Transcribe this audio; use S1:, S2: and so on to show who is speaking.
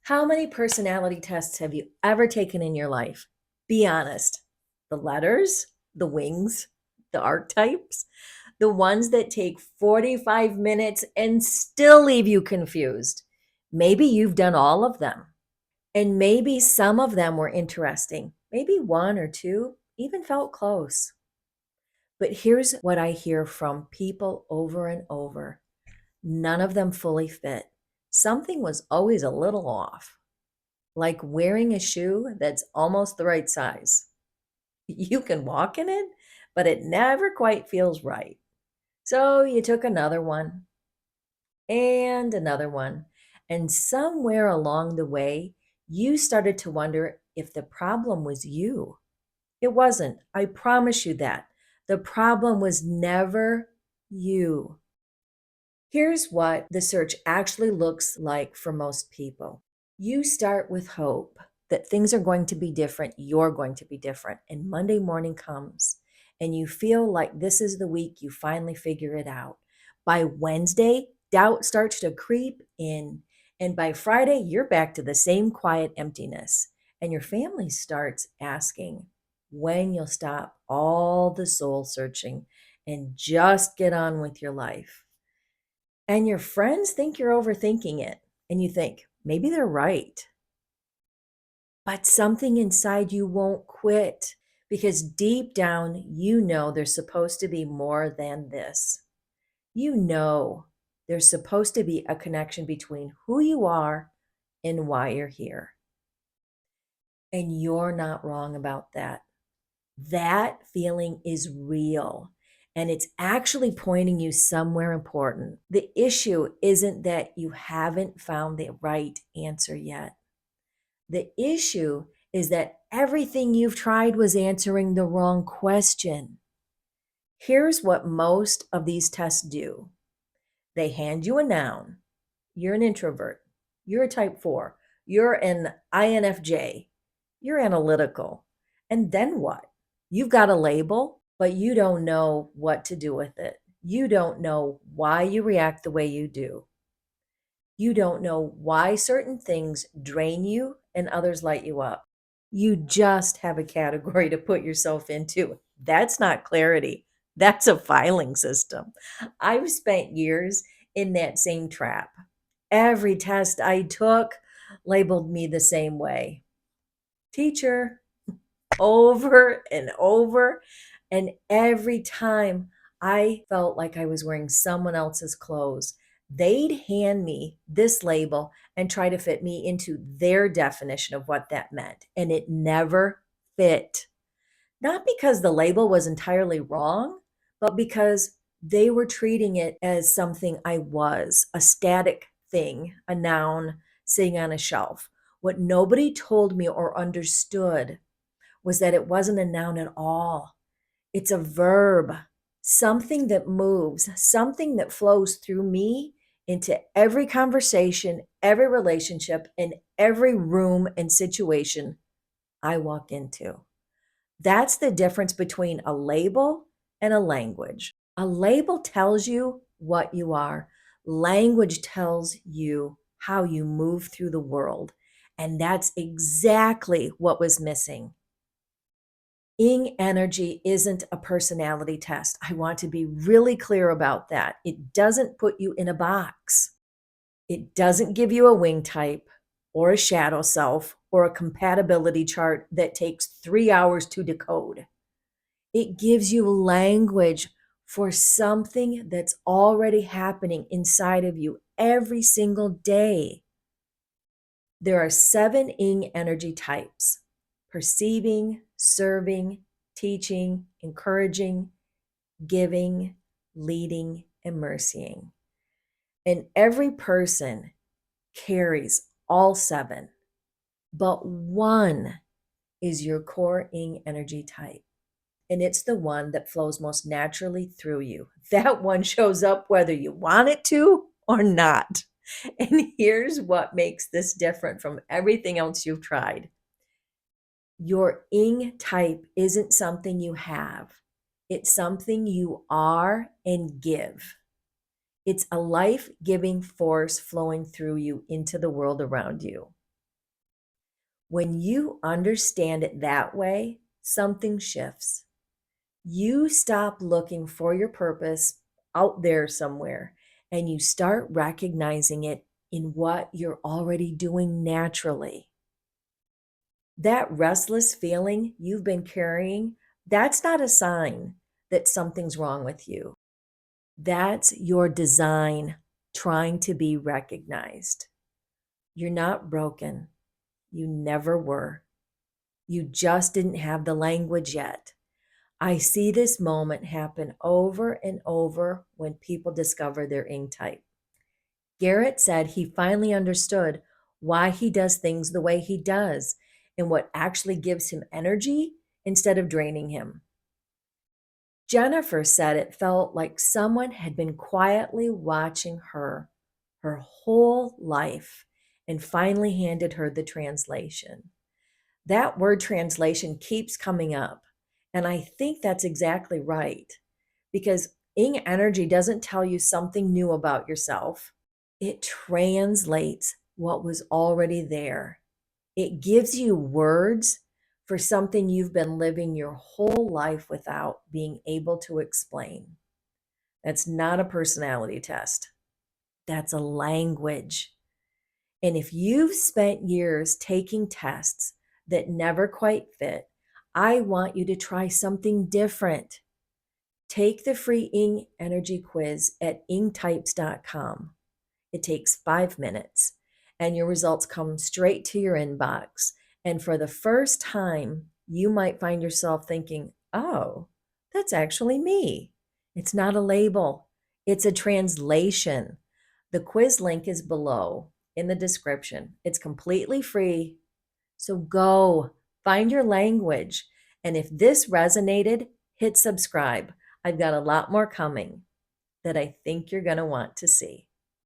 S1: How many personality tests have you ever taken in your life? Be honest. The letters, the wings, the archetypes, the ones that take 45 minutes and still leave you confused. Maybe you've done all of them, and maybe some of them were interesting. Maybe one or two even felt close. But here's what I hear from people over and over: none of them fully fit. Something was always a little off, like wearing a shoe that's almost the right size. You can walk in it, but it never quite feels right. So you took another one and another one. And somewhere along the way, you started to wonder if the problem was you. It wasn't. I promise you that. The problem was never you. Here's what the search actually looks like for most people. You start with hope that things are going to be different, you're going to be different, and Monday morning comes and you feel like this is the week you finally figure it out. By Wednesday, doubt starts to creep in, and by Friday, you're back to the same quiet emptiness, and your family starts asking when you'll stop all the soul searching and just get on with your life. And your friends think you're overthinking it. And you think, maybe they're right. But something inside you won't quit because deep down, you know there's supposed to be more than this. You know there's supposed to be a connection between who you are and why you're here. And you're not wrong about that. That feeling is real, and it's actually pointing you somewhere important. The issue isn't that you haven't found the right answer yet. The issue is that everything you've tried was answering the wrong question. Here's what most of these tests do: they hand you a noun. You're an introvert. You're a type 4. You're an INFJ. You're analytical. And then what? You've got a label, but you don't know what to do with it. You don't know why you react the way you do. You don't know why certain things drain you and others light you up. You just have a category to put yourself into. That's not clarity. That's a filing system. I've spent years in that same trap. Every test I took labeled me the same way: teacher, over and over. And every time I felt like I was wearing someone else's clothes, they'd hand me this label and try to fit me into their definition of what that meant. And it never fit. Not because the label was entirely wrong, but because they were treating it as something I was, a static thing, a noun sitting on a shelf. What nobody told me or understood was that it wasn't a noun at all. It's a verb, something that moves, something that flows through me into every conversation, every relationship, and every room and situation I walk into. That's the difference between a label and a language. A label tells you what you are, language tells you how you move through the world. And that's exactly what was missing. Ing energy isn't a personality test. I want to be really clear about that. It doesn't put you in a box. It doesn't give you a wing type or a shadow self or a compatibility chart that takes 3 hours to decode. It gives you language for something that's already happening inside of you every single day. There are 7 energy types: perceiving, serving, teaching, encouraging, giving, leading, and mercying. And every person carries all 7, but one is your core energy type. And it's the one that flows most naturally through you. That one shows up whether you want it to or not. And here's what makes this different from everything else you've tried: your ing type isn't something you have, it's something you are and give. It's a life giving force flowing through you into the world around you. When you understand it that way, something shifts. You stop looking for your purpose out there somewhere and you start recognizing it in what you're already doing naturally. That restless feeling you've been carrying, that's not a sign that something's wrong with you. That's your design trying to be recognized. You're not broken. You never were. You just didn't have the language yet. I see this moment happen over and over when people discover their ing type. Garrett said he finally understood why he does things the way he does and what actually gives him energy instead of draining him. Jennifer said it felt like someone had been quietly watching her whole life and finally handed her the translation. That word translation keeps coming up. And I think that's exactly right because ing energy doesn't tell you something new about yourself. It translates what was already there. It gives you words for something you've been living your whole life without being able to explain. That's not a personality test. That's a language. And if you've spent years taking tests that never quite fit, I want you to try something different. Take the free Ing Energy quiz at ingtypes.com. It takes 5 minutes, and your results come straight to your inbox. And for the first time, you might find yourself thinking, oh, that's actually me. It's not a label, it's a translation. The quiz link is below in the description. It's completely free. So go find your language. And if this resonated, hit subscribe. I've got a lot more coming that I think you're going to want to see.